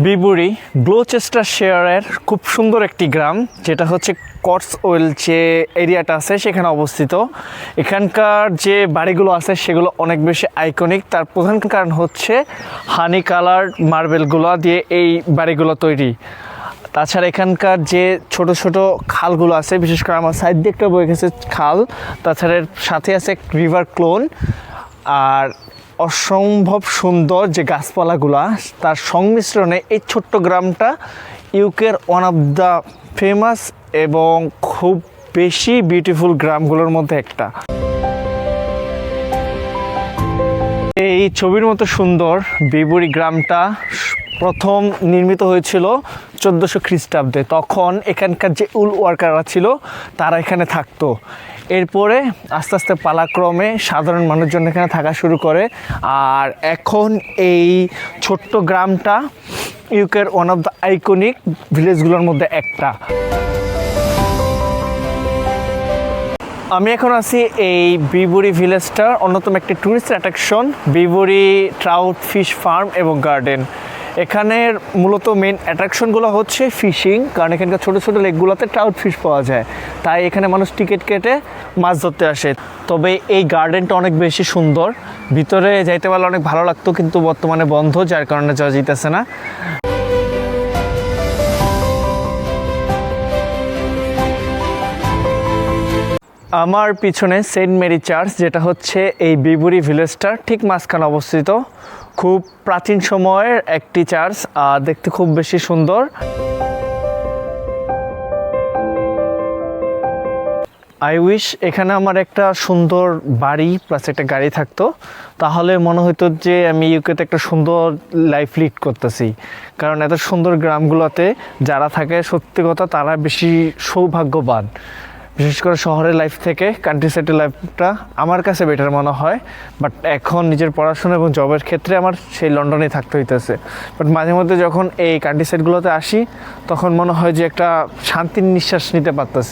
বিবুরি গ্লোচেস্টারশায়ারের খুব সুন্দর একটি গ্রাম, যেটা হচ্ছে কটসওয়েল যে এরিয়াটা আছে সেখানে অবস্থিত। এখানকার যে বাড়িগুলো আছে সেগুলো অনেক বেশি আইকনিক। তার প্রধান কারণ হচ্ছে হানি কালার মার্বেলগুলো দিয়ে এই বাড়িগুলো তৈরি। তাছাড়া এখানকার যে ছোট ছোট খালগুলো আছে, বিশেষ করে আমার সাইড দিয়ে একটা বয়ে গেছে খাল, তাছাড়া এর সাথে আছে রিভার ক্লোন, আর অসম্ভব সুন্দর যে গাছপালাগুলা, তার সংমিশ্রণে এই ছোট্ট গ্রামটা ইউকের ওয়ান অফ দ্য ফেমাস এবং খুব বেশি বিউটিফুল গ্রামগুলোর মধ্যে একটা। এই ছবির মতো সুন্দর বিবুরি গ্রামটা প্রথম নির্মিত হয়েছিল 1400 খ্রিস্টাব্দে। তখন এখানকার যে উল ওয়ার্কাররা ছিল তারা এখানে থাকতো। এরপরে আস্তে আস্তে পালাক্রমে সাধারণ মানুষজন এখানে থাকা শুরু করে। আর এখন এই ছোট্ট গ্রামটা ইউকের ওয়ান অফ দ্য আইকনিক ভিলেজগুলোর মধ্যে একটা। আমি এখন আছি এই বিবুরি ভিলেজটার অন্যতম একটি tourist attraction, Bibury trout fish farm এবং গার্ডেন। এখানের মূলত মেন অ্যাট্রাকশনগুলো হচ্ছে ফিশিং, কারণ এখানকার ছোটো ছোটো লেকগুলোতে ট্রাউট ফিশ পাওয়া যায়, তাই এখানে মানুষ টিকিট কেটে মাছ ধরতে আসে। তবে এই গার্ডেনটা অনেক বেশি সুন্দর, ভিতরে যাইতে পারলে অনেক ভালো লাগতো, কিন্তু বর্তমানে বন্ধ, যার কারণে যাওয়া যেতেছে না। আমার পিছনে সেন্ট মেরি চার্চ, যেটা হচ্ছে এই বিবুরি ভিলেজটার ঠিক মাঝখানে অবস্থিত। খুব প্রাচীন সময়ের একটি চার্চ, দেখতে খুব বেশি সুন্দর। আই উইশ এখানে আমার একটা সুন্দর বাড়ি প্লাস একটা গাড়ি থাকতো, তাহলে মনে হতো যে আমি ইউকেতে একটা সুন্দর লাইফ লিড করতেছি। কারণ এত সুন্দর গ্রামগুলোতে যারা থাকে, সত্যি কথা তারা বেশি সৌভাগ্যবান। বিশেষ করে শহরের লাইফ থেকে কান্ট্রি সাইডের লাইফটা আমার কাছে বেটার মনে হয়। বাট এখন নিজের পড়াশোনা এবং জবের ক্ষেত্রে আমার সেই লন্ডনেই থাকতে হইতেছে। বাট মাঝে মধ্যে যখন এই কান্ট্রি সাইডগুলোতে আসি, তখন মনে হয় যে একটা শান্তির নিঃশ্বাস নিতে পারতেছি।